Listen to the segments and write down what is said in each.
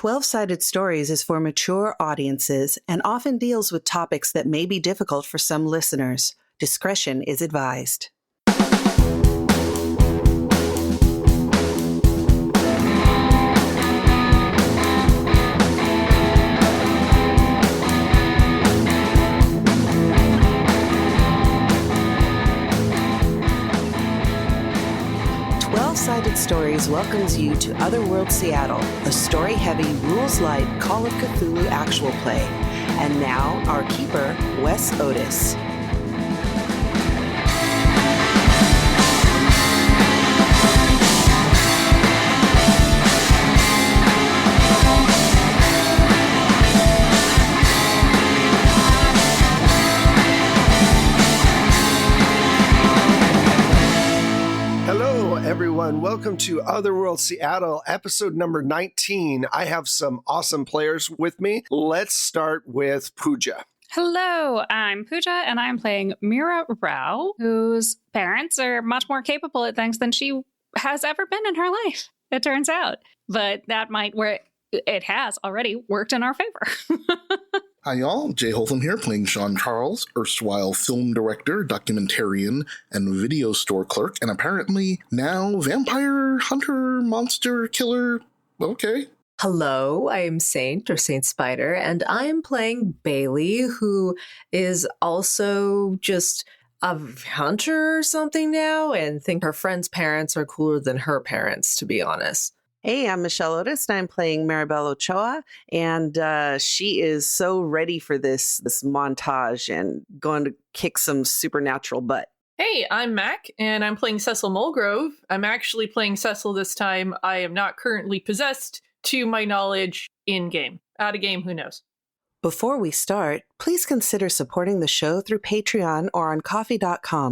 12-Sided Stories is for mature audiences and often deals with topics that may be difficult for some listeners. Discretion is advised. Sided Stories welcomes you to Otherworld Seattle, a story-heavy, rules-light Call of Cthulhu actual play. And now, our keeper, Wes Otis. Everyone, welcome to Otherworld Seattle, episode number 19. I have some awesome players with me. Let's start with Pooja. Hello, I'm Pooja, and I'm playing Mira Rao, whose parents are much more capable at things than she has ever been in her life, it turns out. But that might work. It has already worked in our favor. Hi y'all, Jay Holtham here, playing Sean Charles, erstwhile film director, documentarian, and video store clerk, and apparently now vampire hunter, monster killer. Okay. Hello, I am Saint or Saint Spider, and I am playing Bailey, who is also just a hunter or something now, and think her friend's parents are cooler than her parents, to be honest. Hey, I'm Michelle Otis, and I'm playing Maribel Ochoa, and she is so ready for this montage and going to kick some supernatural butt. Hey, I'm Mac, and I'm playing Cecil Mulgrove. I'm actually playing Cecil this time. I am not currently possessed, to my knowledge, in-game. Out-of-game, who knows? Before we start, please consider supporting the show through Patreon or on Ko-fi,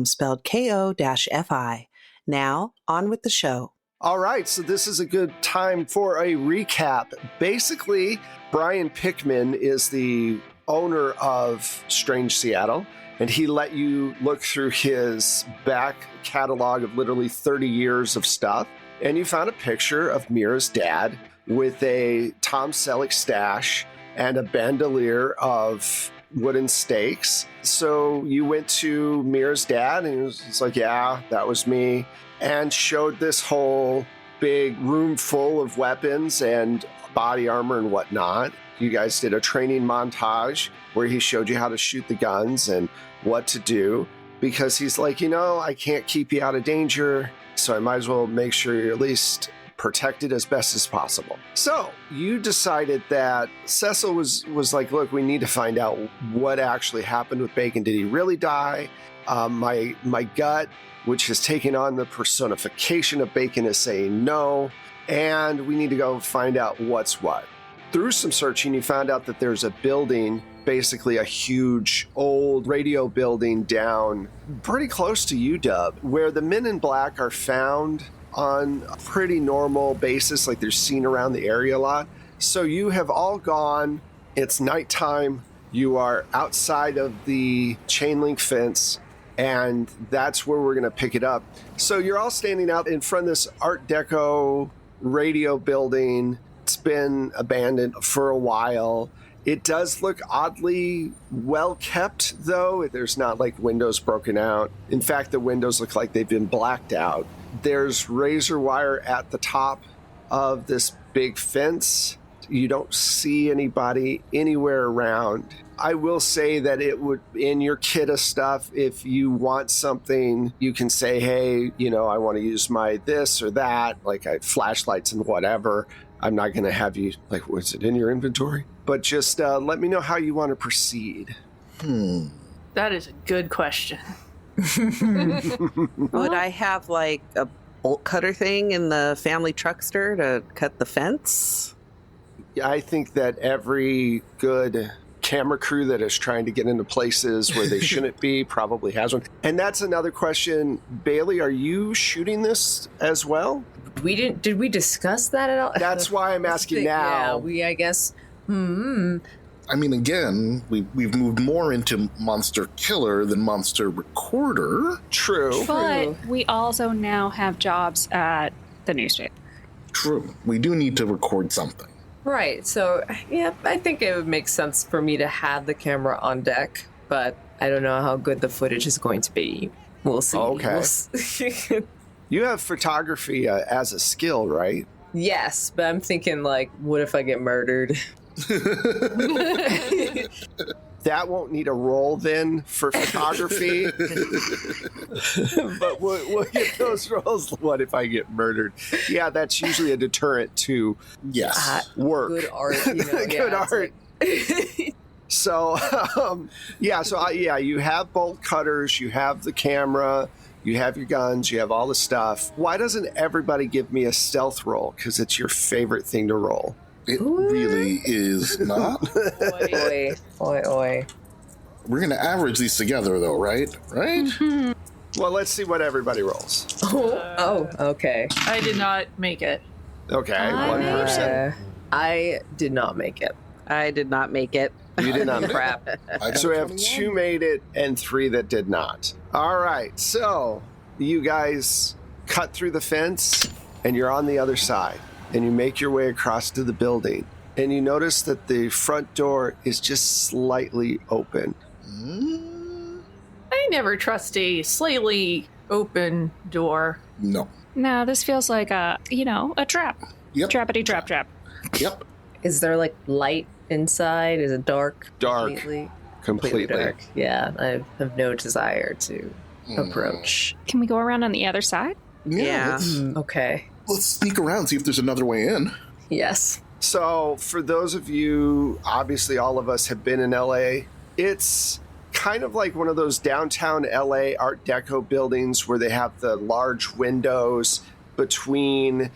spelled Ko-fi. Now, on with the show. All right, so this is a good time for a recap. Basically, Brian Pickman is the owner of Strange Seattle, and he let you look through his back catalog of literally 30 years of stuff, and you found a picture of Mira's dad with a Tom Selleck stash and a bandolier of wooden stakes. So you went to Mira's dad, and he was like, yeah, that was me. And showed this whole big room full of weapons and body armor and whatnot. You guys did a training montage where he showed you how to shoot the guns and what to do, because he's like, I can't keep you out of danger, so I might as well make sure you're at least protected as best as possible. So you decided that Cecil was like, look, we need to find out what actually happened with Bacon. Did he really die? My gut, which has taken on the personification of Bacon, is saying no, and we need to go find out what's what. Through some searching, you found out that there's a building, basically a huge old radio building down pretty close to UW, where the men in black are found on a pretty normal basis, like they're seen around the area a lot. So you have all gone, it's nighttime, you are outside of the chain link fence, and that's where we're going to pick it up. So you're all standing out in front of this Art Deco radio building. It's been abandoned for a while. It does look oddly well kept, though. There's not like windows broken out. In fact, the windows look like they've been blacked out. There's razor wire at the top of this big fence. You don't see anybody anywhere around. I will say that it would, in your kit of stuff, if you want something, you can say, hey, I want to use my this or that, like flashlights and whatever. I'm not going to have you, was it in your inventory? But just let me know how you want to proceed. That is a good question. Would I have a bolt cutter thing in the family truckster to cut the fence? I think that every good camera crew that is trying to get into places where they shouldn't be probably has one. And that's another question. Bailey, are you shooting this as well? Did we discuss that at all? That's why I'm asking now. Yeah, I guess. I mean, again, we've moved more into monster killer than monster recorder. True. But we also now have jobs at the newspaper. True. We do need to record something. Right. So, yeah, I think it would make sense for me to have the camera on deck, but I don't know how good the footage is going to be. We'll see. Okay. We'll You have photography as a skill, right? Yes, but I'm thinking, like, what if I get murdered? That won't need a roll then for photography. But we'll get those rolls. What if I get murdered? Yeah, that's usually a deterrent to Yes. work. Good art, you know. Good yeah, it's art. like- So, you have bolt cutters, you have the camera, you have your guns, you have all the stuff. Why doesn't everybody give me a stealth roll? Because it's your favorite thing to roll. It really is not. Oi, oi, oi. We're going to average these together, though, right? Right? Well, let's see what everybody rolls. Oh, okay. I did not make it. Okay, I one made it. person. I did not make it. I did not make it. You did not make it. Crap. I got So we have 21. 2 made it and 3 that did not. All right, so you guys cut through the fence and you're on the other side and you make your way across to the building and you notice that the front door is just slightly open. I never trust a slightly open door. No. No, this feels like a trap. Yep. Trappity trap trap. Yep. Is there, like, light inside? Is it dark? Dark. Completely Completely. dark. Yeah, I have no desire to approach. Can we go around on the other side? Yeah. Okay. Let's sneak around, see if there's another way in. Yes. So, for those of you, obviously all of us have been in LA. It's kind of like one of those downtown LA Art Deco buildings where they have the large windows between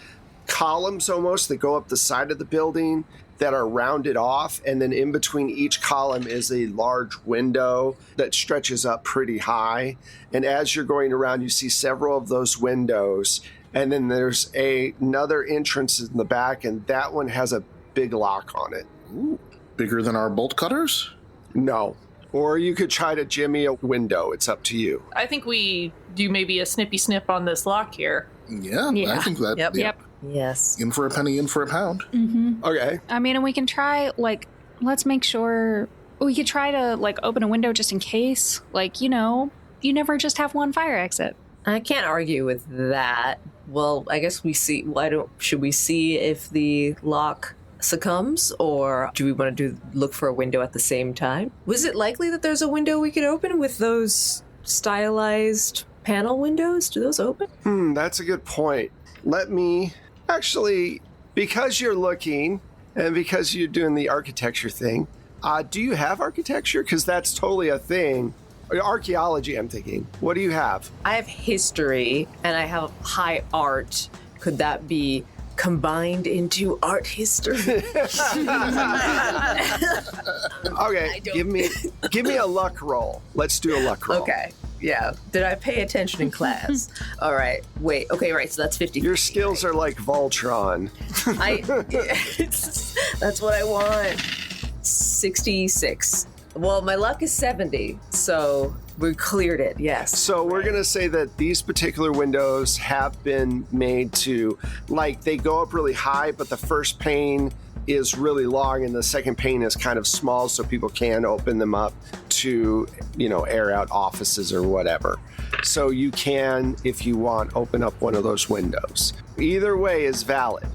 columns almost that go up the side of the building that are rounded off. And then in between each column is a large window that stretches up pretty high. And as you're going around, you see several of those windows. And then there's another entrance in the back, and that one has a big lock on it. Ooh. Bigger than our bolt cutters? No. Or you could try to jimmy a window. It's up to you. I think we do maybe a snippy snip on this lock here. Yeah, Yeah. I think that. Yep. yeah. Yep. Yes. In for a penny, in for a pound. Okay. I mean, and we can try, like, let's make sure we could try to, like, open a window just in case. Like, you never just have one fire exit. I can't argue with that. Well, I guess we see. Should we see if the lock succumbs, or do we want to look for a window at the same time? Was it likely that there's a window we could open with those stylized panel windows? Do those open? That's a good point. Let me actually, because you're looking and because you're doing the architecture thing, do you have architecture? Because that's totally a thing. Archaeology, I'm thinking. What do you have? I have history and I have high art. Could that be combined into art history? Okay, give me a luck roll. Let's do a luck roll. Okay. Yeah. Did I pay attention in class? All right. Wait. Okay. Right. So that's 50. Your skills are like Voltron. That's what I want. 66. Well, my luck is 70, so we cleared it. Yes. So we're going to say that these particular windows have been made to, like, they go up really high, but the first pane is really long and the second pane is kind of small, so people can open them up to, air out offices or whatever. So you can, if you want, open up one of those windows. Either way is valid.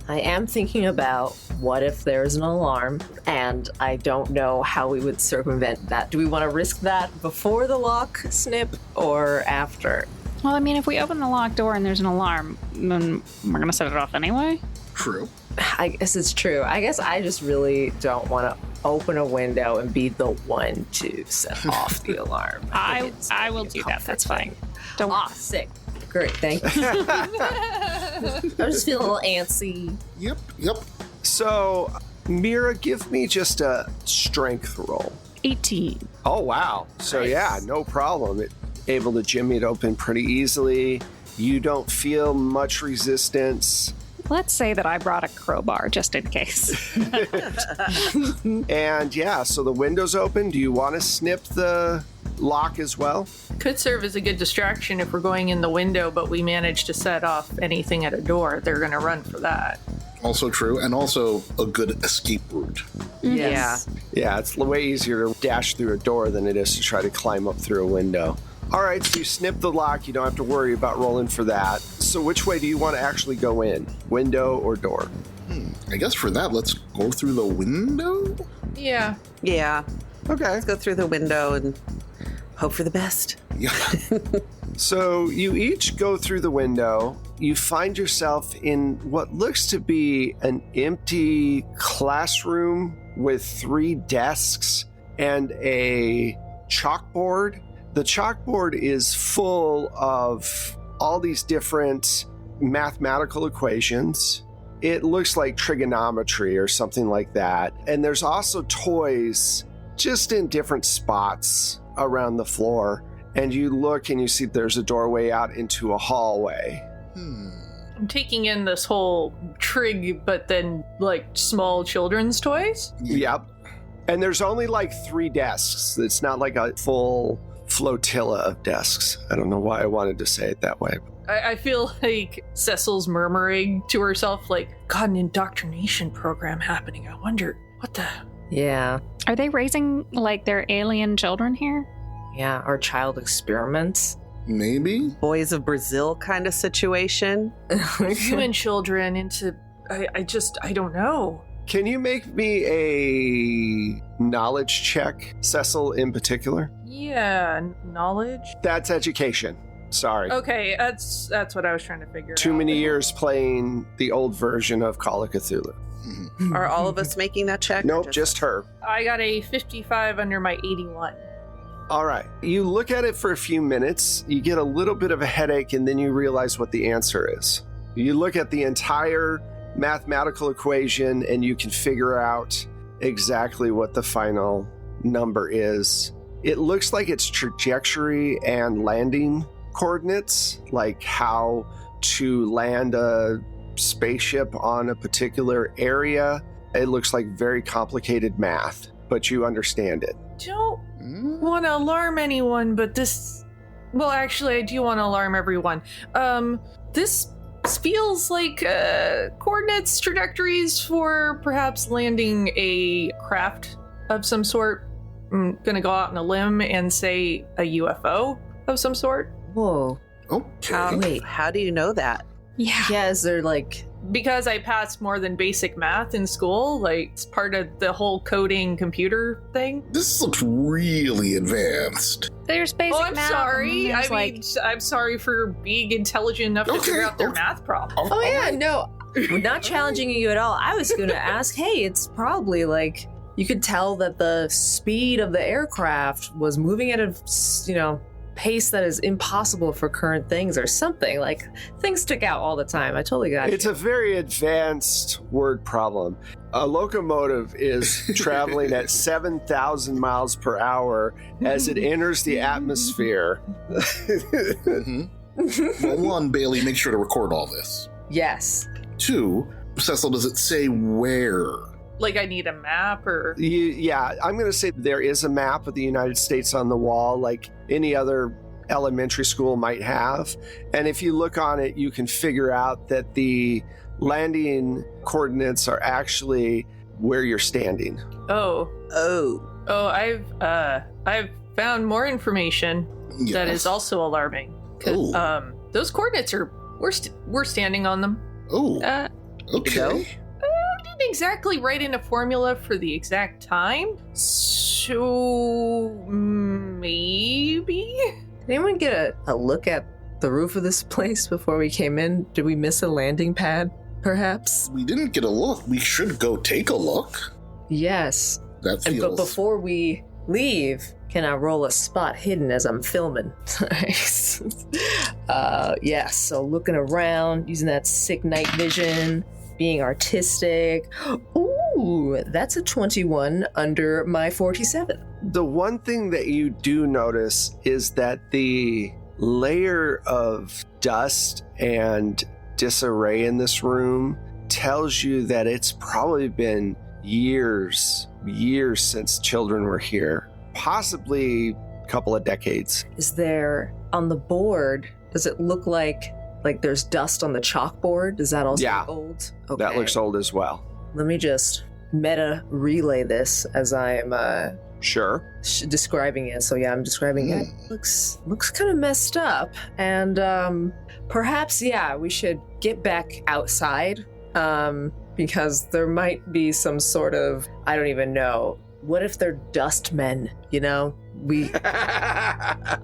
I am thinking about what if there's an alarm, and I don't know how we would circumvent that. Do we want to risk that before the lock snip or after? Well, I mean, if we open the locked door and there's an alarm, then we're going to set it off anyway. True. I guess it's true. I guess I just really don't want to open a window and be the one to set off the alarm. I will do that. That's fine. Don't Sick. Great, thank you. I'm just feeling a little antsy. Yep. So, Mira, give me just a strength roll. 18. Oh, wow. So, Nice. yeah, no problem. Able to jimmy it open pretty easily. You don't feel much resistance. Let's say that I brought a crowbar just in case. And yeah, so the window's open. Do you want to snip the lock as well? Could serve as a good distraction if we're going in the window, but we manage to set off anything at a door. They're going to run for that. Also true, and also a good escape route. Yes. Yeah, it's way easier to dash through a door than it is to try to climb up through a window. All right, so you snip the lock. You don't have to worry about rolling for that. So which way do you want to actually go in? Window or door? I guess for that, let's go through the window? Yeah. Yeah. Okay. Let's go through the window and hope for the best. Yeah. So you each go through the window. You find yourself in what looks to be an empty classroom with 3 desks and a chalkboard. The chalkboard is full of all these different mathematical equations. It looks like trigonometry or something like that. And there's also toys just in different spots around the floor. And you look and you see there's a doorway out into a hallway. I'm taking in this whole trig, but then like small children's toys. Yep. And there's only like 3 desks. It's not like a full flotilla of desks. I don't know why I wanted to say it that way. I feel like Cecil's murmuring to herself, like, got an indoctrination program happening. I wonder, what the... Yeah. Are they raising like their alien children here? Yeah, our child experiments. Maybe? Boys of Brazil kind of situation. Human children into... I don't know. Can you make me a knowledge check, Cecil in particular? Yeah, knowledge? That's education. Sorry. Okay, that's what I was trying to figure out. Too many years playing the old version of Call of Cthulhu. Are all of us making that check? or Nope, just her. I got a 55 under my 81. All right. You look at it for a few minutes, you get a little bit of a headache, and then you realize what the answer is. You look at the entire mathematical equation, and you can figure out exactly what the final number is. It looks like it's trajectory and landing coordinates, like how to land a spaceship on a particular area. It looks like very complicated math, but you understand it. Don't want to alarm anyone, but this... Well, actually, I do want to alarm everyone. This feels like coordinates, trajectories for perhaps landing a craft of some sort. I'm gonna go out on a limb and say a UFO of some sort. Whoa. Okay. How do you know that? Yeah. Yeah, is there like... Because I passed more than basic math in school, like it's part of the whole coding computer thing. This looks really advanced. There's basic Oh, I'm math. sorry. There's, I'm sorry for being intelligent enough to figure out their math problem. Oh, yeah, no. We're not challenging you at all. I was going to ask, hey, it's probably like... You could tell that the speed of the aircraft was moving at a, pace that is impossible for current things or something. Like, things stick out all the time. I totally got It's you. a very advanced word problem. A locomotive is traveling at 7,000 miles per hour as it enters the atmosphere. Well, 1, Bailey, make sure to record all this. Yes. 2, Cecil, does it say where? Like I need a map or... Yeah, I'm going to say there is a map of the United States on the wall, like any other elementary school might have. And if you look on it, you can figure out that the landing coordinates are actually where you're standing. Oh, I've found more information that is also alarming. 'Cause, those coordinates are we're standing on them. Oh, okay. Didn't exactly write in a formula for the exact time, so maybe. Did anyone get a look at the roof of this place before we came in? Did we miss a landing pad, perhaps? We didn't get a look. We should go take a look. Yes. That But feels... before we leave, can I roll a spot hidden as I'm filming? Yes, so looking around, using that sick night vision, being artistic. Ooh, that's a 21 under my 47. The one thing that you do notice is that the layer of dust and disarray in this room tells you that it's probably been years since children were here. Possibly a couple of decades. Is there, on the board, does it look like like there's dust on the chalkboard. Does that also Yeah. look old? Okay. That looks old as well. Let me just meta relay this as I'm Sure. describing it. So yeah, I'm describing it. Looks kind of messed up, and perhaps we should get back outside because there might be some sort of, I don't even know. What if they're dust men?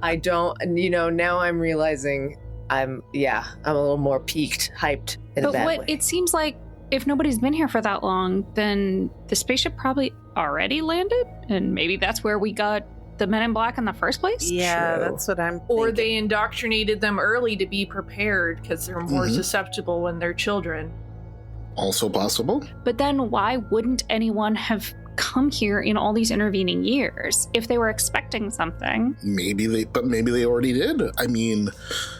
I don't. Now I'm realizing I'm a little more peaked, hyped in a But bad what way. it seems like, if nobody's been here for that long, then the spaceship probably already landed, and maybe that's where we got the Men in Black in the first place. Yeah, True. that's what I'm thinking. Or they indoctrinated them early to be prepared because they're more susceptible when they're children. Also possible. But then why wouldn't anyone have come here in all these intervening years if they were expecting something? Maybe they already did. I mean,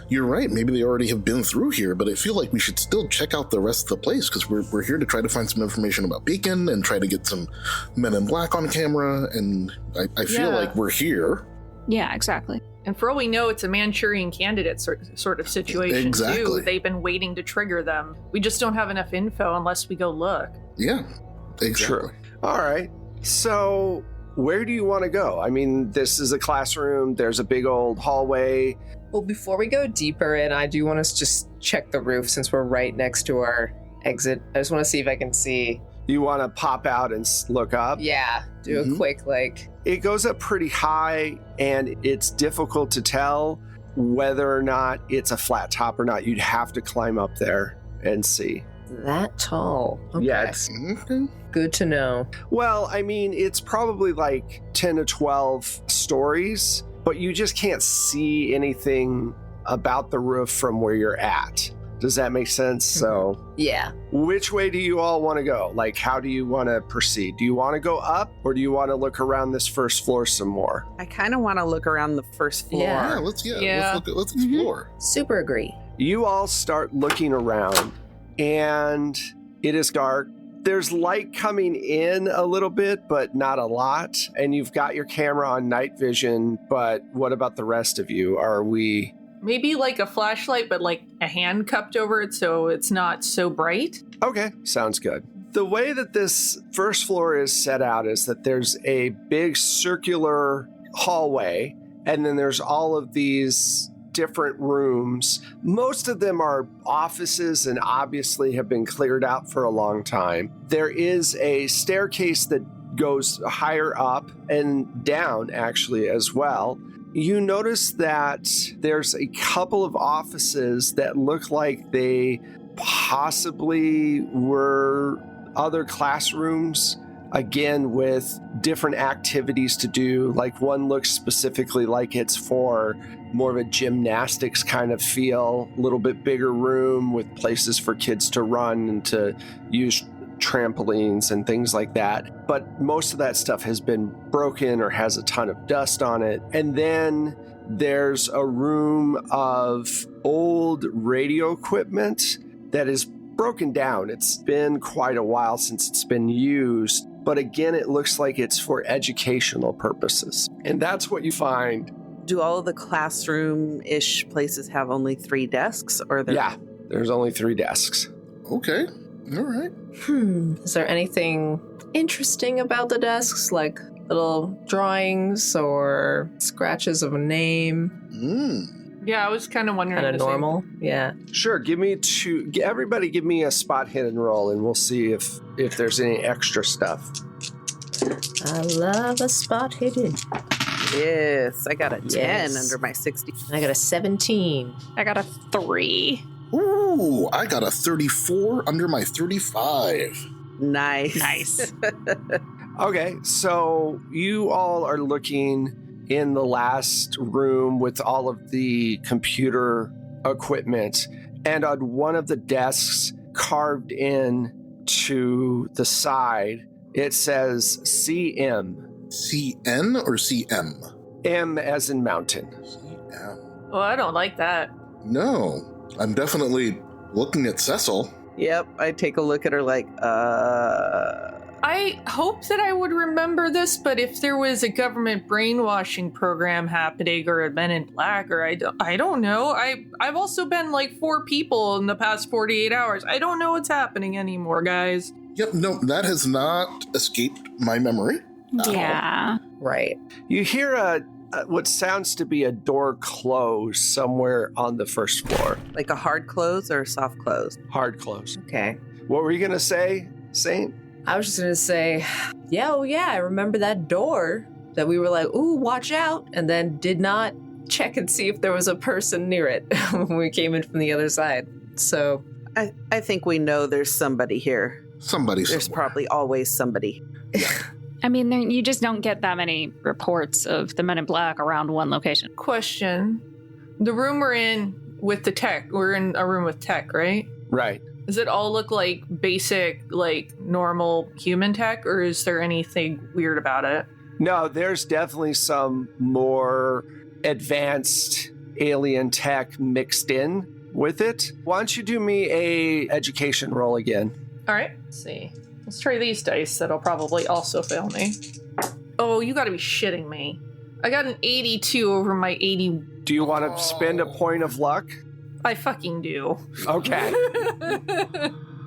you're right. Maybe they already have been through here, but I feel like we should still check out the rest of the place because we're here to try to find some information about Beacon and try to get some Men in Black on camera, and I feel like we're here. Yeah, exactly. And for all we know, it's a Manchurian candidate sort of situation, Exactly. too. They've been waiting to trigger them. We just don't have enough info unless we go look. Yeah, exactly. True. All right. So where do you want to go? I mean, this is a classroom. There's a big old hallway. Well, before we go deeper in, I do want to just check the roof since we're right next to our exit. I just want to see if I can see. You want to pop out and look up? Yeah, do a quick It goes up pretty high, and it's difficult to tell whether or not it's a flat top or not. You'd have to climb up there and see. that tall. Okay. Yeah, it's Good to know. well, I mean, it's probably like 10 to 12 stories, but you just can't see anything about the roof from where you're at. Does that make sense? So, Yeah. which way do you all want to go? Like, how do you want to proceed? Do you want to go up, or do you want to look around this first floor some more? I kind of want to look around the first floor. Yeah. Let's explore. Super agree. You all start looking around, and it is dark. There's light coming in a little bit, but not a lot. And you've got your camera on night vision, but what about the rest of you? Are we... Maybe like a flashlight, but like a hand cupped over it so it's not so bright. Okay, sounds good. The way that this first floor is set out is that there's a big circular hallway, and then there's all of these different rooms. Most of them are offices and obviously have been cleared out for a long time. There is a staircase that goes higher up and down, actually, as well. You notice that there's a couple of offices that look like they possibly were other classrooms, again, with different activities to do. Like one looks specifically like it's for more of a gymnastics kind of feel, a little bit bigger room with places for kids to run and to use trampolines and things like that. But most of that stuff has been broken or has a ton of dust on it. And then there's a room of old radio equipment that is broken down. It's been quite a while since it's been used, but again, it looks like it's for educational purposes. And that's what you find. Do all of the classroom-ish places have only 3 desks? Or Yeah, there's only 3 desks. Okay. All right. Is there anything interesting about the desks? Like little drawings or scratches of a name? Yeah, I was kind of wondering. Kind of the same. normal? Yeah. Sure, everybody give me a spot hidden roll and we'll see if there's any extra stuff. I love a spot hidden. Yes, I got a 10 Yes. under my 60. I got a 17. I got a 3. Ooh, I got a 34 under my 35. Nice. Nice. Okay, so you all are looking in the last room with all of the computer equipment, and on one of the desks carved in to the side, it says CM. CN or CM? M as in mountain. CM. Oh, I don't like that. No, I'm definitely looking at Cecil. Yep, I take a look at her like, I hope that I would remember this, but if there was a government brainwashing program happening or a Men in Black, or I don't know. I've also been like 4 people in the past 48 hours. I don't know what's happening anymore, guys. Yep, no, that has not escaped my memory. Yeah. Right. You hear what sounds to be a door close somewhere on the first floor. Like a hard close or a soft close? Hard close. Okay. What were you going to say, Saint? I was just going to say, yeah, I remember that door that we were like, ooh, watch out, and then did not check and see if there was a person near it when we came in from the other side. So I think we know there's somebody here. There's probably always somebody. I mean, you just don't get that many reports of the Men in Black around one location. Question. The room we're in with the tech, we're in a room with tech, right? Right. Does it all look like basic, like normal human tech, or is there anything weird about it? No, there's definitely some more advanced alien tech mixed in with it. Why don't you do me a education roll again? All right, let's see. Let's try these dice. That'll probably also fail me. Oh, you gotta be shitting me. I got an 82 over my 80. Do you want to spend a point of luck? I fucking do. Okay.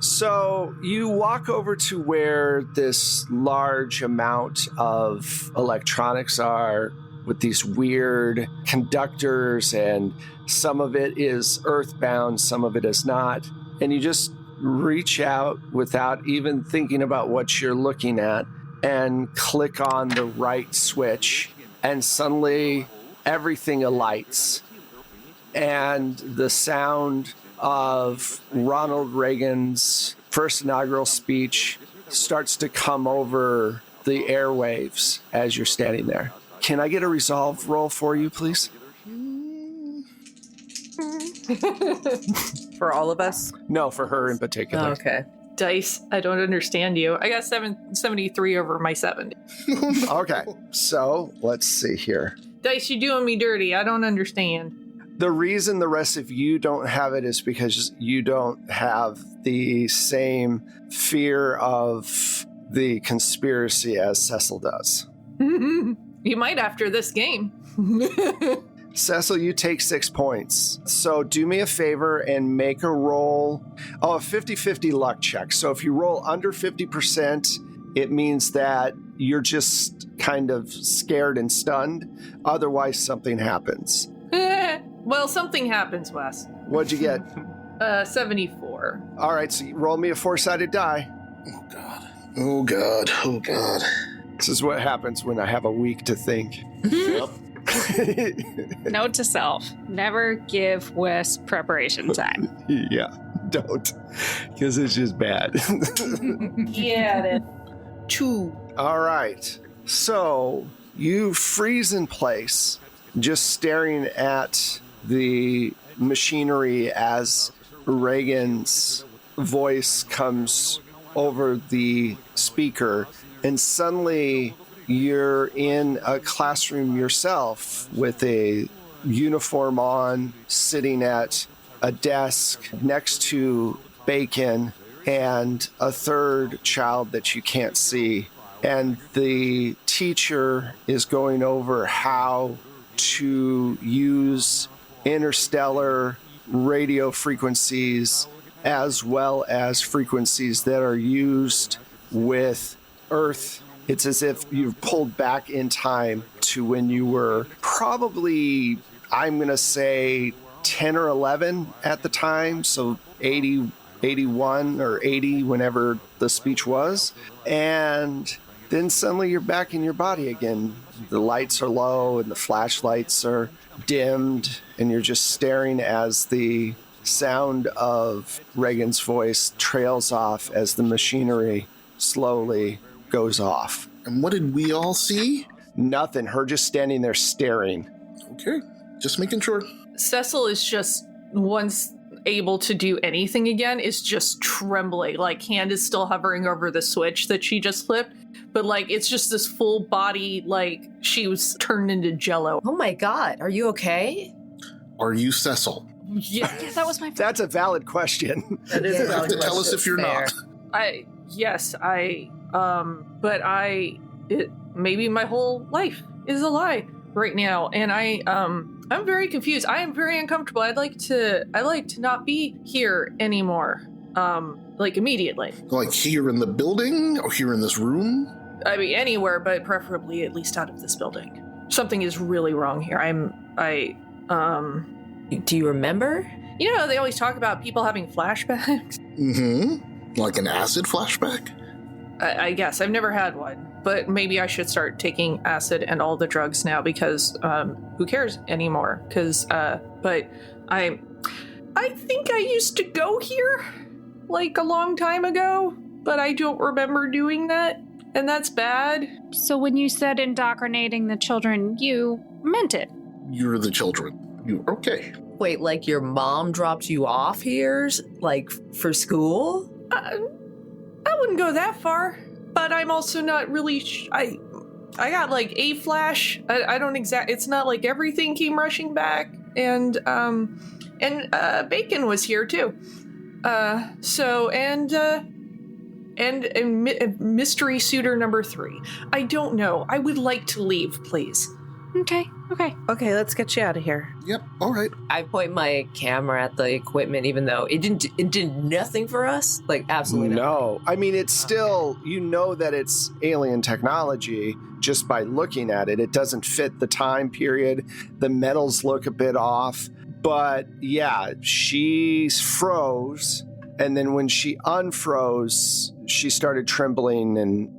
So you walk over to where this large amount of electronics are with these weird conductors, and some of it is earthbound, some of it is not. And you just reach out without even thinking about what you're looking at and click on the right switch, and suddenly everything alights. And the sound of Ronald Reagan's first inaugural speech starts to come over the airwaves as you're standing there. Can I get a resolve roll for you, please? For all of us? No, for her in particular. okay. Dice, I don't understand you. I got 73 over my 70. Okay, so let's see here. Dice, you doing me dirty. I don't understand. The reason the rest of you don't have it is because you don't have the same fear of the conspiracy as Cecil does. You might after this game. Cecil, you take 6 points. So do me a favor and make a roll. A 50-50 luck check. So if you roll under 50%, it means that you're just kind of scared and stunned. Otherwise, something happens. Well, something happens, Wes. What'd you get? 74. All right, so you roll me a 4-sided die. Oh, God. This is what happens when I have a week to think. Yep. Note to self, never give Wes preparation time. Yeah, don't. Because it's just bad. Yeah, 2. All right. So you freeze in place, just staring at the machinery as Reagan's voice comes over the speaker, and suddenly you're in a classroom yourself with a uniform on, sitting at a desk next to Bacon and a third child that you can't see. And the teacher is going over how to use interstellar radio frequencies as well as frequencies that are used with Earth. It's as if you've pulled back in time to when you were probably, I'm going to say, 10 or 11 at the time. So 80, 81 or 80, whenever the speech was. And then suddenly you're back in your body again. The lights are low and the flashlights are dimmed, and you're just staring as the sound of Reagan's voice trails off as the machinery slowly goes off. And what did we all see? Nothing. Her just standing there staring. Okay, just making sure. Cecil is just, once able to do anything again, is just trembling. Like, hand is still hovering over the switch that she just flipped, but like it's just this full body, like she was turned into jello. Oh my God, are you okay? Are you Cecil? Yeah, That was my That's a valid question. That is You have to tell us if you're not. Yes, I but maybe my whole life is a lie right now, and I'm very confused. I am very uncomfortable. I'd like to not be here anymore. Like immediately. Like here in the building or here in this room? I mean, anywhere, but preferably at least out of this building. Something is really wrong here. Do you remember? You know, they always talk about people having flashbacks. Mm-hmm. Like an acid flashback? I guess. I've never had one. But maybe I should start taking acid and all the drugs now because who cares anymore? But I think I used to go here like a long time ago, but I don't remember doing that, and that's bad. So when you said indoctrinating the children, you meant it. You're the children. Okay. Wait, like your mom dropped you off here, like for school? I wouldn't go that far, but I'm also not really. I got like a flash. I don't It's not like everything came rushing back, and Bacon was here too. And mystery suitor number 3. I don't know. I would like to leave, please. Okay. Okay, let's get you out of here. Yep. All right. I point my camera at the equipment, even though it did nothing for us. Like absolutely nothing. No. I mean, it's still, you know that it's alien technology just by looking at it. It doesn't fit the time period. The metals look a bit off. But yeah, she froze. And then when she unfroze, she started trembling and,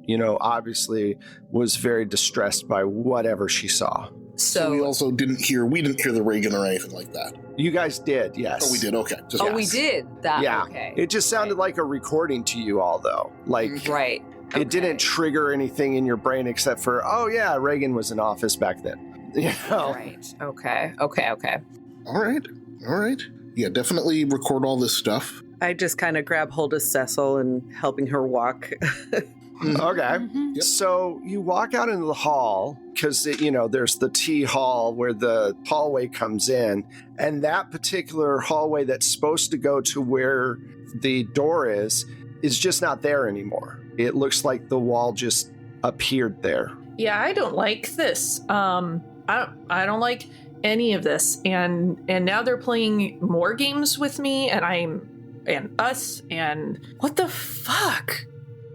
obviously was very distressed by whatever she saw. So we also didn't hear the Reagan or anything like that. You guys did, yes. Oh, we did. Okay. We did that. Yeah. Okay. It just sounded like a recording to you all, though. Like, right. Okay. It didn't trigger anything in your brain except for, oh yeah, Reagan was in office back then. Right. Okay. All right. Yeah, definitely record all this stuff. I just kind of grab hold of Cecil and helping her walk. Okay. Mm-hmm. Yep. So you walk out into the hall because, there's the T hall where the hallway comes in. And that particular hallway that's supposed to go to where the door is just not there anymore. It looks like the wall just appeared there. Yeah, I don't like this. I don't like any of this. And now they're playing more games with me and us, and what the fuck?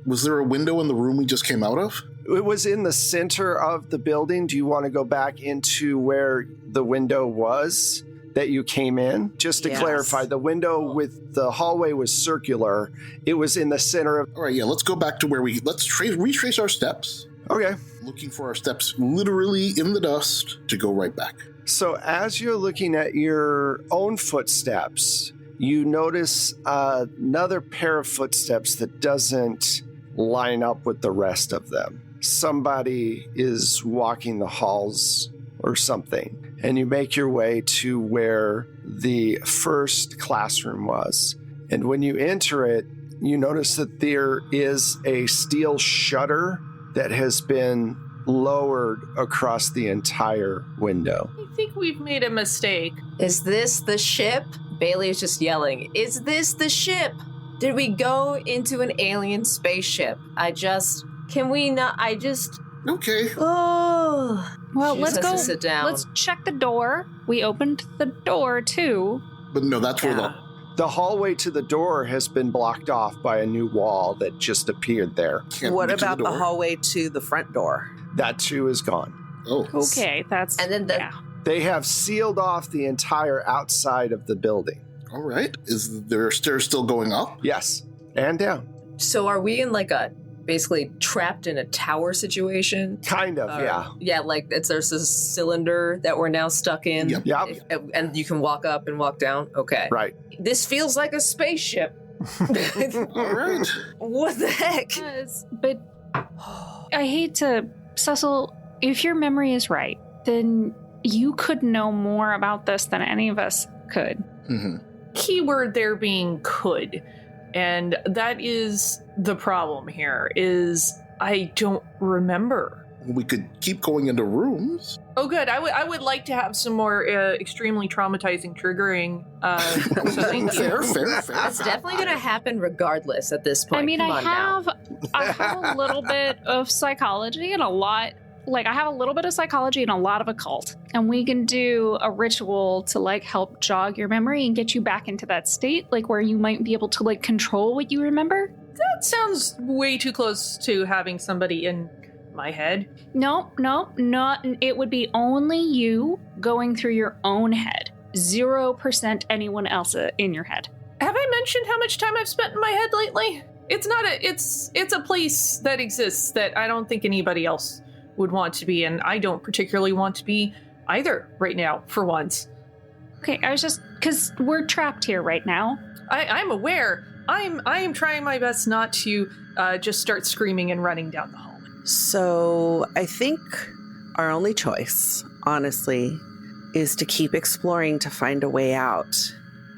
Was there a window in the room we just came out of? It was in the center of the building. Do you want to go back into where the window was that you came in? Just to clarify, the window with the hallway was circular. It was in the center of... All right, yeah, let's go back to where let's retrace our steps. Okay. Looking for our steps literally in the dust to go right back. So as you're looking at your own footsteps, you notice another pair of footsteps that doesn't line up with the rest of them. Somebody is walking the halls or something, and you make your way to where the first classroom was. And when you enter it, you notice that there is a steel shutter that has been lowered across the entire window. I think we've made a mistake. Is this the ship? Bailey is just yelling, is this the ship? Did we go into an alien spaceship? Okay. Oh. Well, She let's just has go. to sit down. Let's check the door. We opened the door too. But no, that's where The hallway to the door has been blocked off by a new wall that just appeared there. Can't What get to about the door. hallway to the front door? That too is gone. Oh. Okay, that's And then yeah. They have sealed off the entire outside of the building. All right. Is there stairs still going up? Yes, and down. So are we in like basically trapped in a tower situation? Kind of, yeah. Yeah, like there's this cylinder that we're now stuck in. Yep. Yep. And you can walk up and walk down. Okay. Right. This feels like a spaceship. All right. What the heck? But I hate to, Cecil, if your memory is right, then you could know more about this than any of us could. Mm-hmm. Keyword there being could. And that is the problem here, is I don't remember. We could keep going into rooms. Oh, good. I would like to have some more extremely traumatizing triggering. So thank you. Fair. That's definitely going to happen regardless at this point. I mean, Come I on now. have I have a little bit of psychology and a lot. Like, I have a little bit of psychology and a lot of occult. And we can do a ritual to, like, help jog your memory and get you back into that state, like, where you might be able to, like, control what you remember. That sounds way too close to having somebody in my head. No, not. It would be only you going through your own head. 0% anyone else in your head. Have I mentioned how much time I've spent in my head lately? It's a place that exists that I don't think anybody else would want to be, and I don't particularly want to be either right now, for once. Okay, I was just, because we're trapped here right now. I'm aware. I am trying my best not to just start screaming and running down the hall. So I think our only choice, honestly, is to keep exploring to find a way out.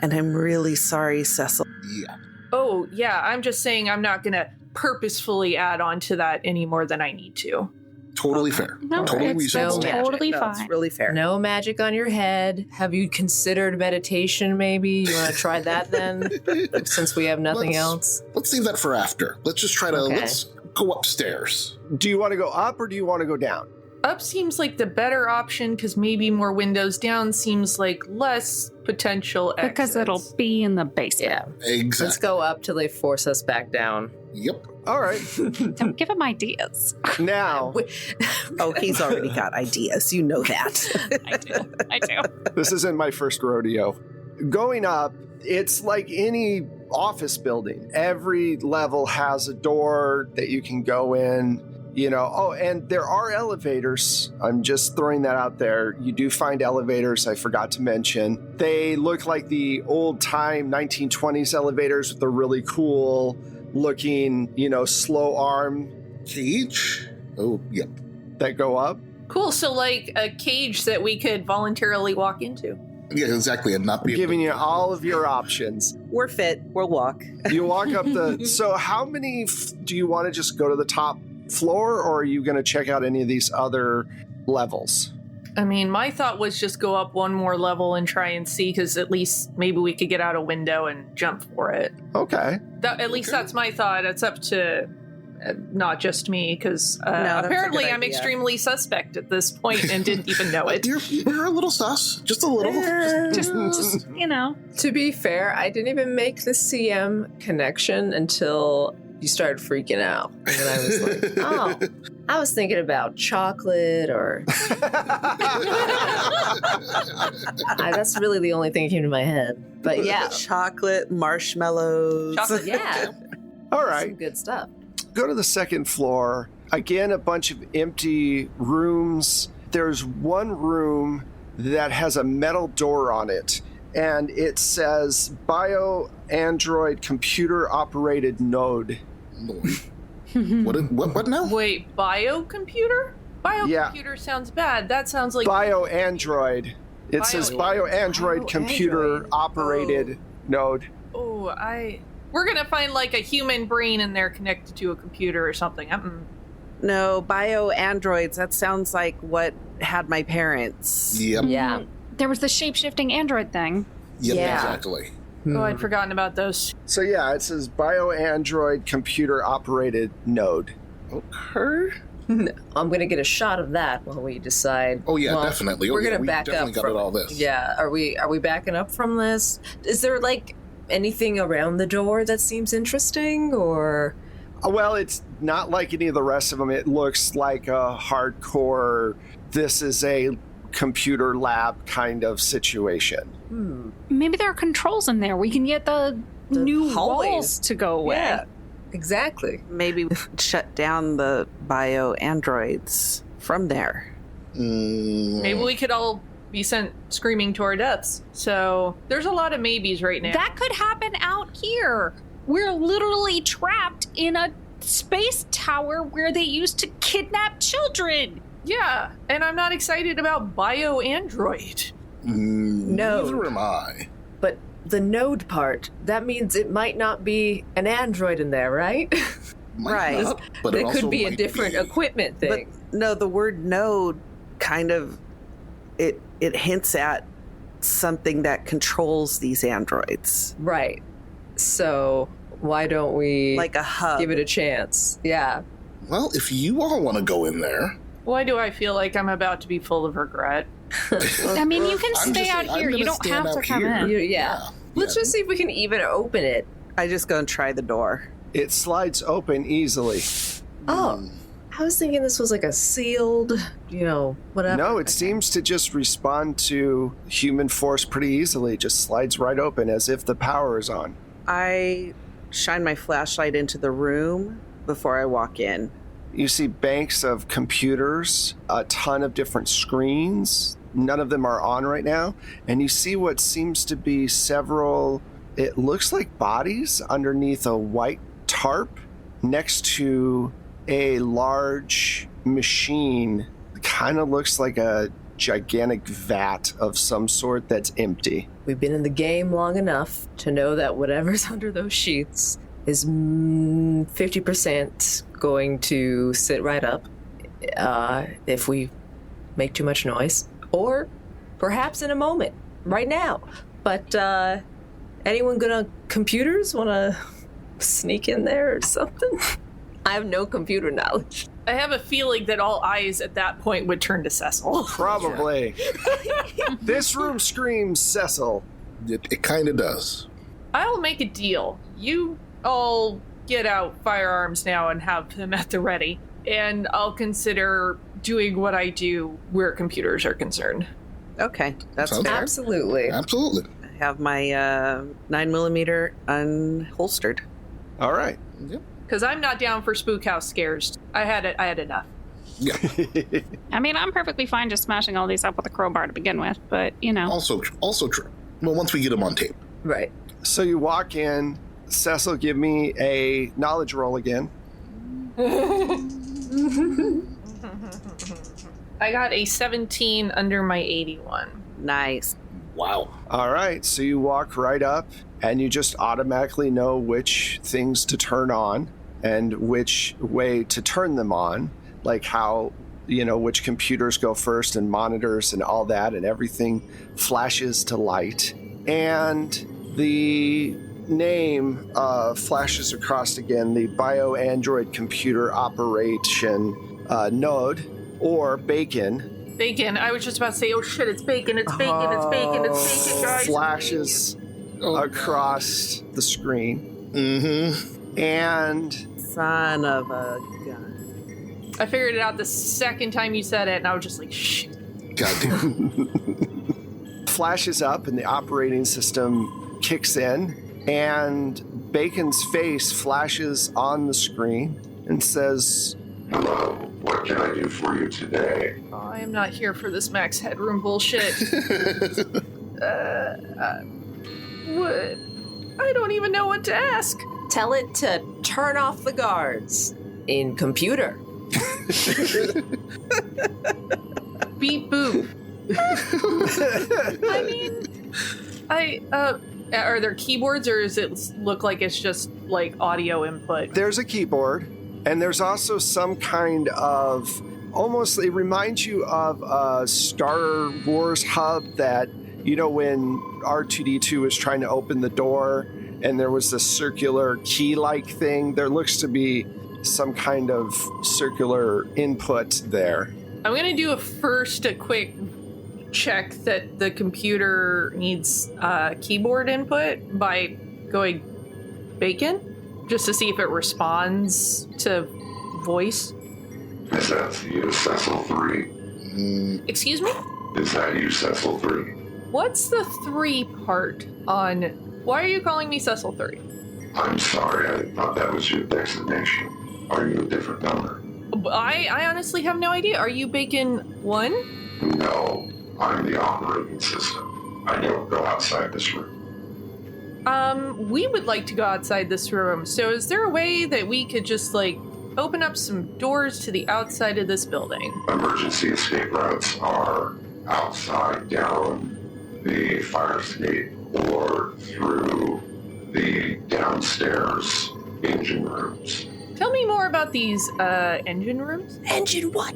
And I'm really sorry, Cecil. Yeah. Oh, yeah, I'm just saying I'm not going to purposefully add on to that any more than I need to. Totally fair. No, totally it's reasonable. totally No, fine. it's really fair. No magic on your head. Have you considered meditation, maybe? You want to try that then? Since we have nothing else? Let's save that for after. Let's just try to, Okay. let's go upstairs. Do you want to go up or do you want to go down? Up seems like the better option because maybe more windows. Down seems like less potential exits. Because it'll be in the basement. Yeah. Exactly. Let's go up till they force us back down. Yep. All right. Don't give him ideas. Now, Oh, he's already got ideas. You know that. I do. this isn't my first rodeo. Going up, it's like any office building. Every level has a door that you can go in. Oh, and there are elevators. I'm just throwing that out there. You do find elevators, I forgot to mention. They look like the old-time 1920s elevators with the really cool looking, slow arm Cage? Oh, yep. that go up. Cool, so like a cage that we could voluntarily walk into. Yeah, exactly. And not I'm be able giving to- you all of your options. We're fit. We'll walk. You walk up so how many do you want to just go to the top floor, or are you going to check out any of these other levels? I mean, my thought was just go up one more level and try and see, because at least maybe we could get out a window and jump for it. Okay. At least that's my thought. It's up to not just me, because that's a apparently good I'm idea. extremely suspect at this point and didn't even know it. You're a little sus. Just a little. Just, To be fair, I didn't even make the CM connection until you started freaking out. And then I was like, oh, I was thinking about chocolate or... that's really the only thing that came to my head. But yeah, Chocolate, marshmallows. Chocolate. yeah, All some right. good stuff. Go to the second floor. Again, a bunch of empty rooms. There's one room that has a metal door on it, and it says bio-android computer-operated node. What now? Wait, biocomputer? Biocomputer sounds bad. That sounds like... Bio-android. It says bio-android computer-operated node. Oh, we're gonna find like a human brain in there connected to a computer or something. No, bio androids. That sounds like what had my parents. Yep. Yeah. there was the shape-shifting android thing. Yep, Yeah. exactly. Oh, I'd forgotten about those. So yeah, it says bio-android computer-operated node. Okay. I'm going to get a shot of that while we decide. Oh yeah, Well, definitely. We're yeah, going to we back definitely up got from all this. Yeah, are we backing up from this? Is there like anything around the door that seems interesting, or Well, it's not like any of the rest of them. It looks like a hardcore, this is a computer lab kind of situation. Maybe there are controls in there. We can get the new hallways. walls to go away. Yeah, exactly. Maybe we should shut down the bio androids from there. Maybe we could all be sent screaming to our deaths. So there's a lot of maybes right now. That could happen out here. We're literally trapped in a space tower where they used to kidnap children. Yeah, and I'm not excited about bio-android. No. Neither am I. But the node part, that means it might not be an android in there, right? Might Right. not, but it It also could be a might different be. equipment But thing. no, the word node kind of it hints at something that controls these androids. Right. So Why don't we Like a hub. give it a chance? Yeah. Well, if you all want to go in there, Why do I feel like I'm about to be full of regret? I mean, you can I'm stay just out saying, I'm here. You gonna don't stand have to out come here. in. Yeah. Let's just see if we can even open it. I just go and try the door. It slides open easily. Oh. I was thinking this was like a sealed, whatever. No, it seems to just respond to human force pretty easily. Just slides right open as if the power is on. I shine my flashlight into the room before I walk in. You see banks of computers, a ton of different screens. None of them are on right now. And you see what seems to be several, it looks like bodies underneath a white tarp next to a large machine. Kind of looks like a gigantic vat of some sort that's empty. We've been in the game long enough to know that whatever's under those sheets is 50% going to sit right up if we make too much noise. Or perhaps in a moment, right now. But anyone good on computers? Want to sneak in there or something? I have no computer knowledge. I have a feeling that all eyes at that point would turn to Cecil. Probably. This room screams Cecil. it kind of does. I'll make a deal. You all get out firearms now and have them at the ready, and I'll consider doing what I do where computers are concerned. Okay, that's Sounds fair. Absolutely. Absolutely. I have my 9mm unholstered. All right. Yep. Because I'm not down for spook house scares. I had enough. Yeah. I mean, I'm perfectly fine just smashing all these up with a crowbar to begin with, but, Also true. Well, once we get them on tape. Right. So you walk in. Cecil, give me a knowledge roll again. I got a 17 under my 81. Nice. Wow. All right. So you walk right up and you just automatically know which things to turn on and which way to turn them on. Like how, which computers go first and monitors and all that, and everything flashes to light. And the name flashes across again, the Bio-Android Computer Operation Node, or Bacon. Bacon. I was just about to say, oh shit, it's bacon, it's bacon, it's bacon, it's bacon, guys. Flashes across the screen. Mm-hmm. And Son of a gun. I figured it out the second time you said it, and I was just like, shit. Goddamn. flashes up and the operating system kicks in, and Bacon's face flashes on the screen and says, "Hello, what can I do for you today?" Oh, I am not here for this max headroom bullshit. What? I don't even know what to ask. Tell it to turn off the guards in computer. Beep boop. I mean, are there keyboards, or does it look like it's just like audio input? there's a keyboard, and there's also some kind of, almost, it reminds you of a Star Wars hub that, when R2-D2 was trying to open the door and there was this circular key-like thing. There looks to be some kind of circular input there. I'm gonna do a quick check that the computer needs keyboard input by going Bacon, just to see if it responds to voice. Is that you, Cecil 3? Excuse me? Is that you, Cecil 3? What's the 3 part on? Why are you calling me Cecil 3? I'm sorry, I thought that was your designation. Are you a different number? I honestly have no idea. Are you Bacon 1? No, I'm the operating system. I don't go outside this room. We would like to go outside this room. So is there a way that we could just open up some doors to the outside of this building? Emergency escape routes are outside down the fire escape or through the downstairs engine rooms. Tell me more about these engine rooms. Engine what?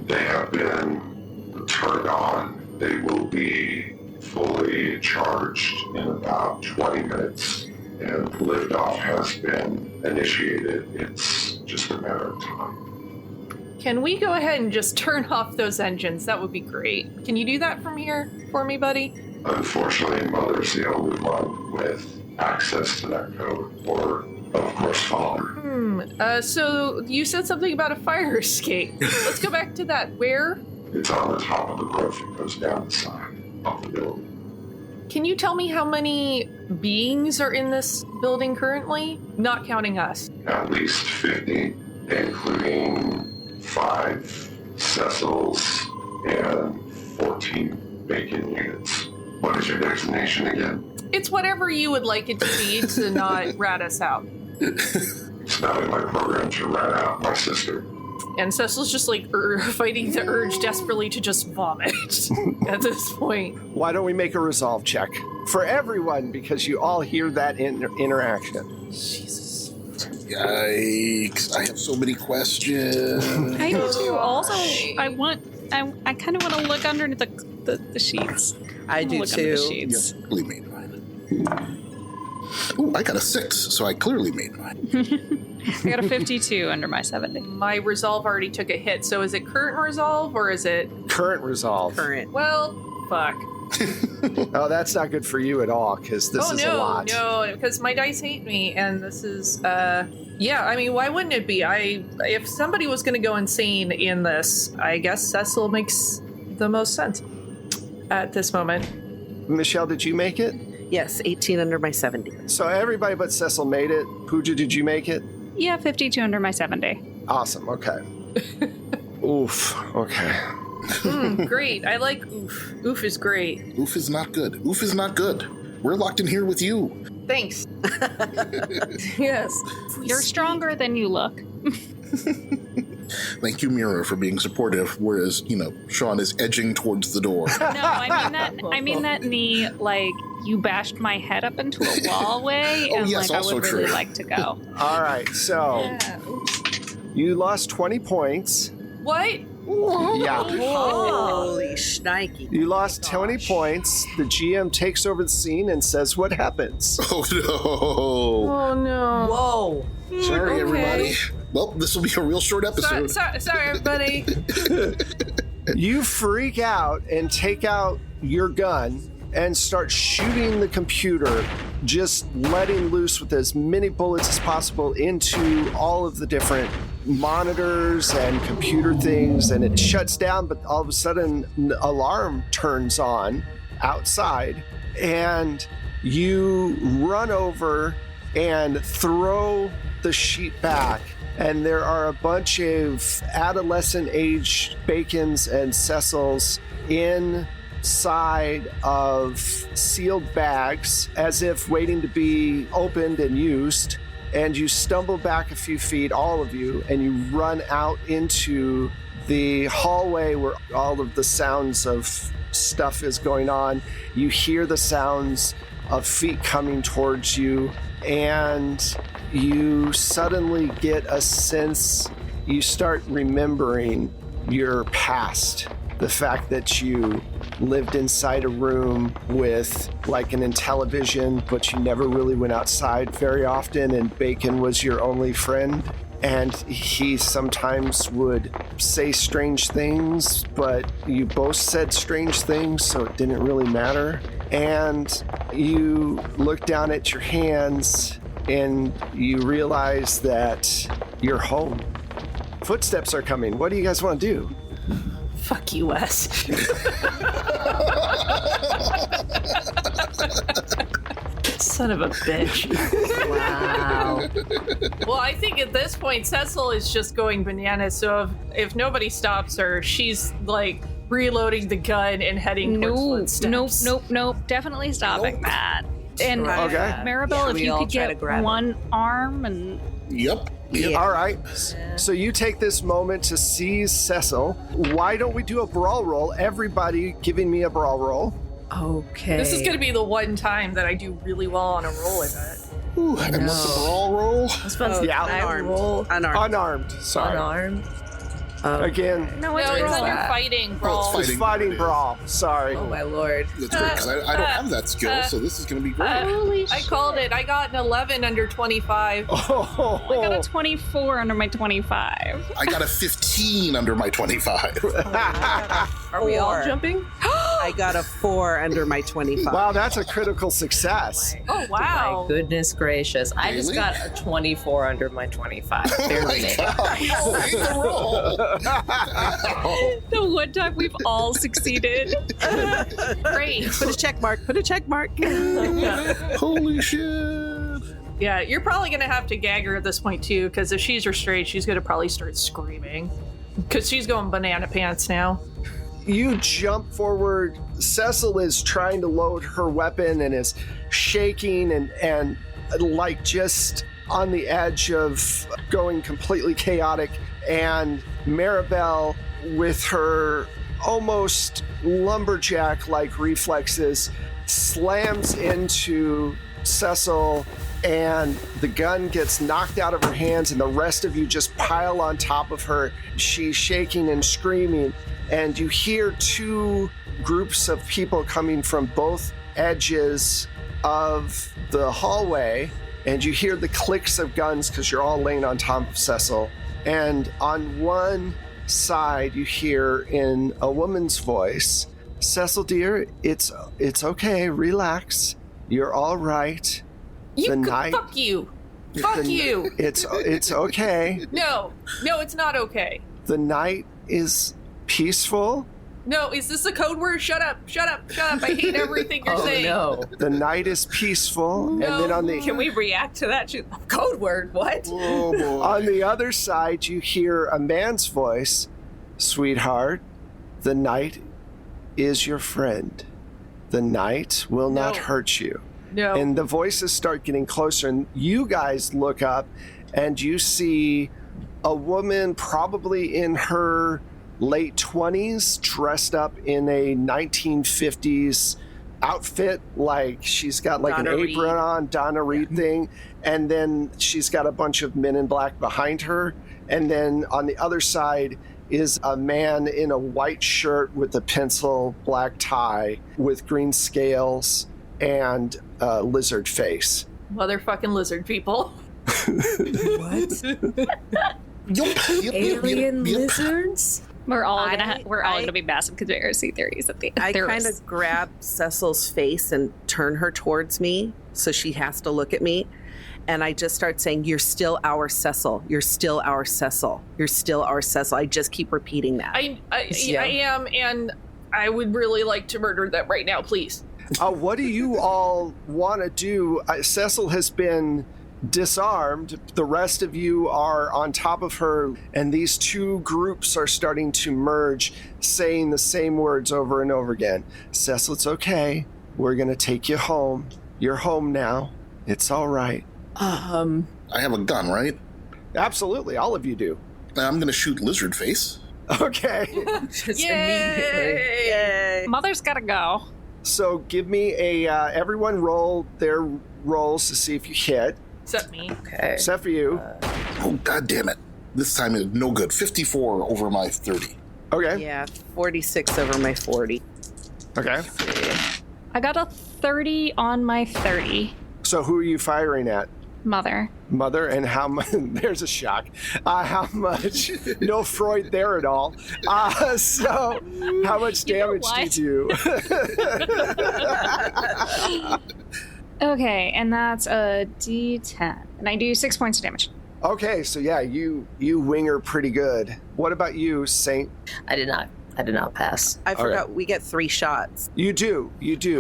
They have been turned on. They will be fully charged in about 20 minutes. and liftoff has been initiated. It's just a matter of time. Can we go ahead and just turn off those engines? That would be great. Can you do that from here for me, buddy? Unfortunately, Mother's the only one with access to that code, or, of course, Father. So you said something about a fire escape. Let's go back to that. Where? It's on the top of the roof. It goes down the side of the building. Can you tell me how many beings are in this building currently? Not counting us. At least 50, including 5 Cecils and 14 Bacon units. What is your designation again? It's whatever you would like it to be to not rat us out. It's not in my program to rat out my sister. And Cecil's just like fighting the urge desperately to just vomit at this point. Why don't we make a resolve check for everyone, because you all hear that interaction. Jesus. Yikes. I have so many questions. I do too. Also, I kind of want to look under the sheets. I do Look under the too. sheets. Yep, clearly made mine. Ooh, I got a 6, so I clearly made mine. I got a 52 under my 70. My resolve already took a hit, so is it current resolve or is it... Current resolve. Current. Well, fuck. Oh, that's not good for you at all, because this is a lot. No, because my dice hate me, and this is, yeah, I mean, why wouldn't it be? If somebody was going to go insane in this, I guess Cecil makes the most sense at this moment. Michelle, did you make it? Yes, 18 under my 70. So everybody but Cecil made it. Pooja, did you make it? Yeah, 52 under my 70. Awesome, okay. Oof, okay. Great. I like oof. Oof is great. Oof is not good. Oof is not good. We're locked in here with you. Thanks. Yes. You're stronger than you look. Thank you, Mira, for being supportive, whereas, Sean is edging towards the door. No, I mean that in the, like, you bashed my head up into a wall way, and yes, like I also would really true. like to go. All right, so Yeah. Oops. you lost 20 points. What? Yeah. Holy shnikey. You lost 20 points. The GM takes over the scene and says what happens. Oh, no. Oh, no. Whoa. Sorry, okay. everybody. Well, this will be a real short episode. Sorry, everybody. You freak out and take out your gun and start shooting the computer, just letting loose with as many bullets as possible into all of the different monitors and computer things, and it shuts down, but all of a sudden an alarm turns on outside, and you run over and throw the sheet back, and there are a bunch of adolescent age Bacons and Cecils inside of sealed bags as if waiting to be opened and used. And you stumble back a few feet, all of you, and you run out into the hallway where all of the sounds of stuff is going on. You hear the sounds of feet coming towards you, and you suddenly get a sense, you start remembering your past. The fact that you lived inside a room with like an Intellivision, but you never really went outside very often, and Bacon was your only friend. And he sometimes would say strange things, but you both said strange things, so it didn't really matter. And you look down at your hands and you realize that you're home. Footsteps are coming. What do you guys want to do? Fuck you, Wes. Son of a bitch. Wow. Well, I think at this point, Cecil is just going bananas, so if nobody stops her, she's like reloading the gun and heading towards footsteps. Nope. Definitely stopping that. And Okay. Maribel, if we you all could try to get grab one arm and Yep. Yeah. All right. So you take this moment to seize Cecil. Why don't we do a brawl roll? Everybody giving me a brawl roll. Okay. This is going to be the one time that I do really well on a roll, I bet. Ooh, and what's the brawl roll? I was about to say, Yeah. can I Unarmed. roll Unarmed. Unarmed. Sorry. unarmed? Again, No, No, it's it's brawl. under fighting, brawl. it's it's fighting brawl. Sorry. Oh my lord. That's great, because I don't have that skill, so this is going to be great. Holy I called it. I got an 11 under 25. Oh, I got a 24 under my 25. I got a 15 under my 25. Are we all 4. jumping? I got a 4 under my 25. wow, that's a critical success. Oh, wow. My goodness gracious. I just Really? got a 24 under my 25. Oh Barely my made it. god! Hit the roll! The one time we've all succeeded. Great. Put a check mark. Put a check mark. Holy shit! Yeah, you're probably going to have to gag her at this point, too, because if she's restrained, she's going to probably start screaming. Because she's going banana pants now. You jump forward. Cecil is trying to load her weapon and is shaking and like just on the edge of going completely chaotic. And Maribel, with her almost lumberjack-like reflexes, slams into Cecil, and the gun gets knocked out of her hands, and the rest of you just pile on top of her. She's shaking and screaming, and you hear 2 groups of people coming from both edges of the hallway, and you hear the clicks of guns because you're all laying on top of Cecil. And on one side, you hear in a woman's voice, "Cecil, dear, it's okay. Relax. You're all right. Fuck you. Fuck you. It's okay. No, it's not okay. The night is peaceful. No, is this a code word? Shut up. I hate everything you're saying. no. The night is peaceful." No. And then on the Can we react to that? Code word, what? Oh boy. on the other side, you hear a man's voice, "Sweetheart, the night is your friend. The night will not No. hurt you." No. And the voices start getting closer, and you guys look up and you see a woman probably in her late 20s, dressed up in a 1950s outfit, like she's got like Donna an Reed. apron on, Donna Reed thing, and then she's got a bunch of men in black behind her, and then on the other side is a man in a white shirt with a pencil black tie with green scales and a lizard face. Motherfucking lizard people. Alien lizards? We're all gonna I- we're all gonna be massive conspiracy theories at the I kind theorists. of grab Cecil's face and turn her towards me, so she has to look at me. And I just start saying, "You're still our Cecil. You're still our Cecil. You're still our Cecil." I just keep repeating that. I Yeah. am, and I would really like to murder them right now, please. What do you all want to do? Cecil has been disarmed. The rest of you are on top of her, and these 2 groups are starting to merge, saying the same words over and over again. "Cecil, it's okay. We're going to take you home. You're home now. It's all right." I have a gun, right? Absolutely. All of you do. I'm going to shoot Lizard Face. Okay. Just Yay! Yay. Mother's gotta go. So give me everyone roll their rolls to see if you hit, Except me. Okay. except for you. Oh, god damn it. This time is no good. 54 over my 30. Okay. Yeah, 46 over my 40. Okay. I got a 30 on my 30. So who are you firing at? Mother. Mother, and how much? There's a shock. How much? No Freud there at all. So how much You know damage what? did you? Okay, and that's a D10, and I do 6 points of damage. Okay, so yeah, you wing her pretty good. What about you, Saint? I did not pass. I forgot we get 3 shots. You do.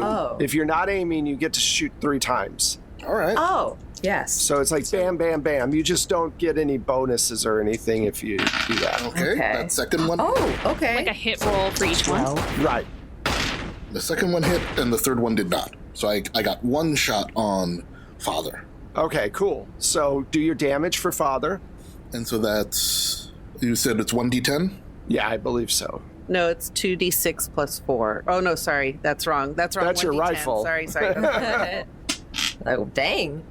Oh. If you're not aiming, you get to shoot 3 times. All right. Oh, yes. So it's like bam, bam, bam. You just don't get any bonuses or anything if you do that. Okay. Okay. That second one. Oh, okay. Like a hit roll for each one. Right. The second one hit, and the third one did not. So I got 1 shot on Father. Okay, cool. So do your damage for Father. And so that's... You said it's 1d10? Yeah, I believe so. No, it's 2d6 plus 4. Oh, no, sorry. That's wrong. That's wrong. That's your 1d10. rifle. Sorry. Oh, dang.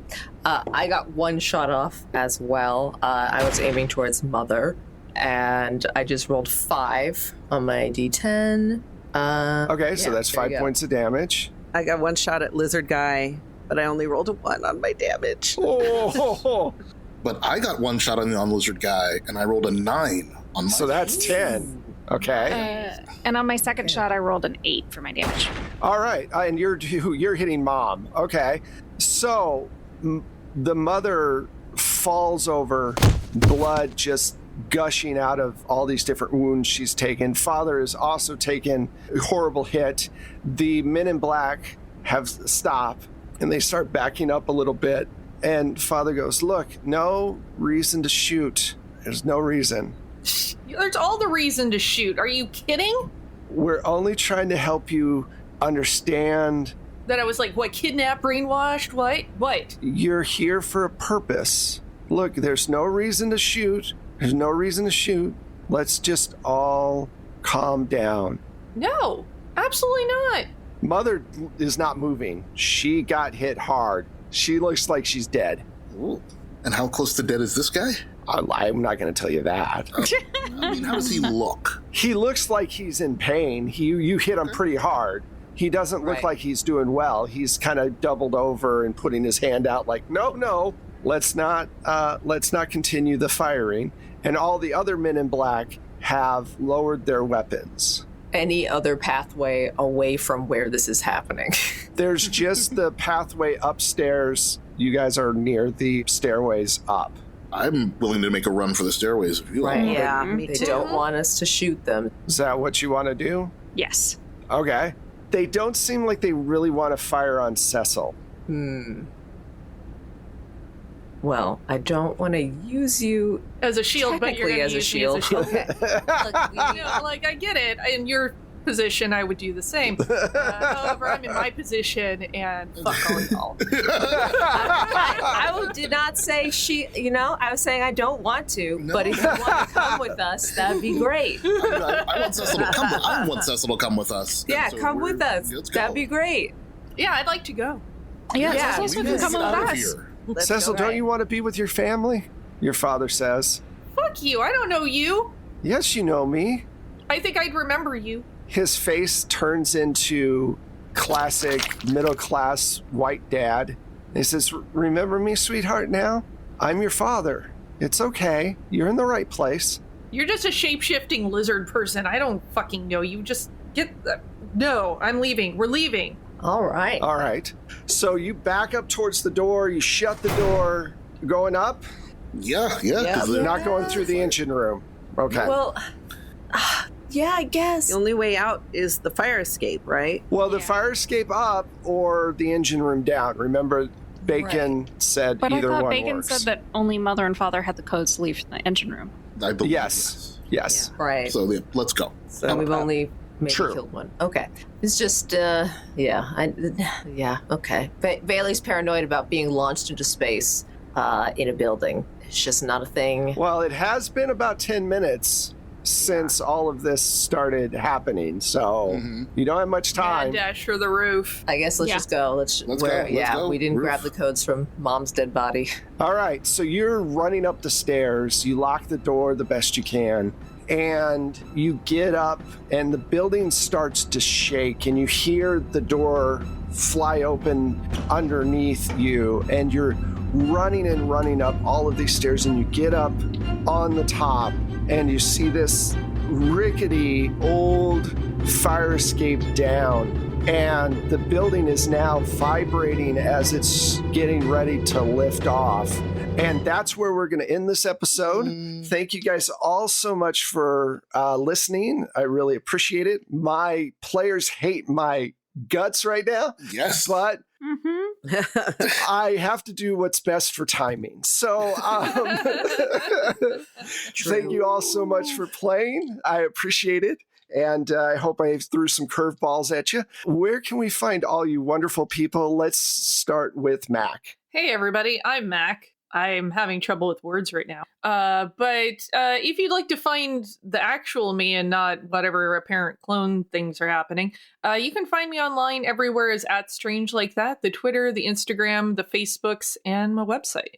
I got 1 shot off as well. I was aiming towards Mother. And I just rolled 5 on my d10. Okay, so that's there 5 you go. points of damage. I got 1 shot at lizard guy, but I only rolled a 1 on my damage. Oh, But I got 1 shot on the lizard guy, and I rolled a 9 on my. so that's 10. Okay. And on my second shot, I rolled an 8 for my damage. All right, and you're hitting Mom. Okay, so the mother falls over, blood just gushing out of all these different wounds she's taken. Father is also taken a horrible hit. The men in black have stopped, and they start backing up a little bit. And Father goes, "Look, no reason to shoot. There's no reason. There's all the reason to shoot. Are you kidding? We're only trying to help you understand That I was like, what, kidnapped, brainwashed? What? you're here for a purpose. Look, there's no reason to shoot. There's no reason to shoot. Let's just all calm down." No, absolutely not. Mother is not moving. She got hit hard. She looks like she's dead. Ooh. And how close to dead is this guy? I'm not going to tell you that. I mean, how does he look? He looks like he's in pain. You hit him pretty hard. He doesn't look Right. like he's doing well. He's kind of doubled over and putting his hand out like, no, let's not continue the firing. And all the other men in black have lowered their weapons. Any other pathway away from where this is happening? There's just the pathway upstairs. You guys are near the stairways up. I'm willing to make a run for the stairways if you like. Right. Yeah, me They too. don't want us to shoot them. Is that what you want to do? Yes. Okay. They don't seem like they really want to fire on Cecil. Well, I don't want to use you As a shield, but you're technically going as to a use me as a shield. shield. Okay. Look, Like, I get it. In your position, I would do the same. However, I'm in my position, and fuck all y'all. I did not say I was saying I don't want to, but if you want to come with us, that'd be great. I want Cecil to come. I want Cecil to come with us. Yeah, So come with us. let's go. That'd be great. Yeah, I'd like to go. Yeah, Yeah, Cecil's We going to gotta come get with out of us. here. Let's Cecil, go. don't you want to be with your family? Your father says. Fuck you. I don't know you. Yes, you know me. I think I'd remember you. His face turns into classic middle-class white dad. He says, "Remember me, sweetheart, now? I'm your father. It's okay. You're in the right place." You're just a shape-shifting lizard person. I don't fucking know you. Just get the... No, I'm leaving. We're leaving. All right. All right. So you back up towards the door. You shut the door. Going up? Yeah. 'Cause You're they're- not going through the engine room. Okay. Well, yeah, I guess. The only way out is the fire escape, right? Well, the fire escape up or the engine room down. Remember, Bacon said But I either thought one Bacon works. said that only Mother and Father had the codes to leave the engine room. I believe. Yes. Yes. Right. So yeah, let's go. So we've only maybe True. killed one. Okay. It's just, okay. Bailey's paranoid about being launched into space in a building. It's just not a thing. Well, it has been about 10 minutes since all of this started happening, so you don't have much time. Dash for the roof. I guess let's Yeah. just go. Let's go. Let's go. we didn't Roof. grab the codes from Mom's dead body. All right, so you're running up the stairs. You lock the door the best you can, and you get up, and the building starts to shake, and you hear the door fly open underneath you, and you're running up all of these stairs, and you get up on the top, and you see this rickety old fire escape down, and the building is now vibrating as it's getting ready to lift off. And that's where we're going to end this episode. Thank you guys all so much for listening. I really appreciate it. My players hate my guts right now, Yes. but Mm-hmm. I have to do what's best for timing. So thank you all so much for playing. I appreciate it. And I hope I threw some curveballs at you. Where can we find all you wonderful people? Let's start with Mac. Hey, everybody. I'm Mac. I'm having trouble with words right now. But if you'd like to find the actual me and not whatever apparent clone things are happening, you can find me online everywhere as @StrangeLikeThat, the Twitter, the Instagram, the Facebooks, and my website.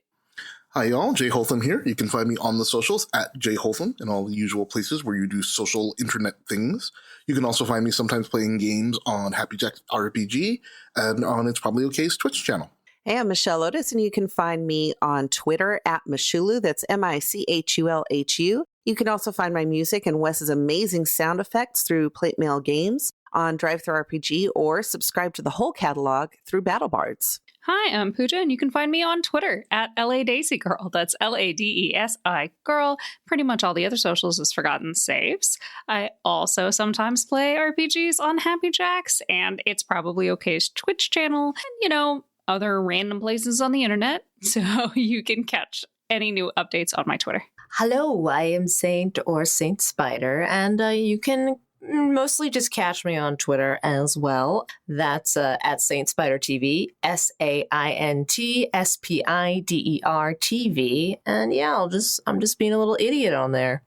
Hi y'all, Jay Holtham here. You can find me on the socials at Jay Holtham and all the usual places where you do social internet things. You can also find me sometimes playing games on Happy Jack RPG and on It's Probably OK's Twitch channel. Hey, I'm Michelle Otis, and you can find me on Twitter at Michulu. That's Michulhu. You can also find my music and Wes's amazing sound effects through Plate Mail Games on DriveThruRPG, or subscribe to the whole catalog through BattleBards. Hi, I'm Pooja, and you can find me on Twitter at LADaisyGirl. That's LADESI Girl. Pretty much all the other socials is Forgotten Saves. I also sometimes play RPGs on Happy Jacks, and It's Probably OK's Twitch channel, and, other random places on the internet. So you can catch any new updates on my Twitter. Hello, I am Saint or Saint Spider, and you can mostly just catch me on Twitter as well. That's at Saint Spider TV, SAINTSPIDER TV, and yeah, I'm just being a little idiot on there.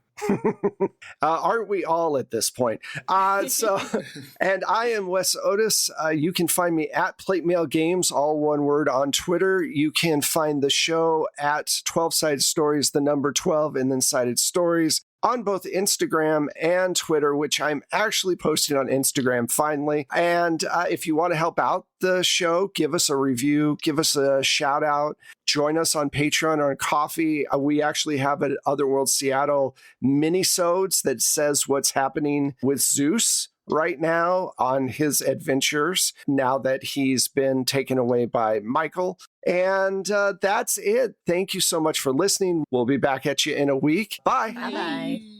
Aren't we all at this point? And I am Wes Otis. You can find me at Plate Mail Games, all one word, on Twitter. You can find the show at 12 Sided Stories, the number 12, and then Sided Stories on both Instagram and Twitter, which I'm actually posting on Instagram finally. And if you want to help out the show, give us a review, give us a shout out, join us on Patreon or on Coffee. We actually have an Otherworld Seattle minisodes that says what's happening with Zeus right now on his adventures now that he's been taken away by Michael. And that's it. Thank you so much for listening. We'll be back at you in a week. Bye. Bye-bye.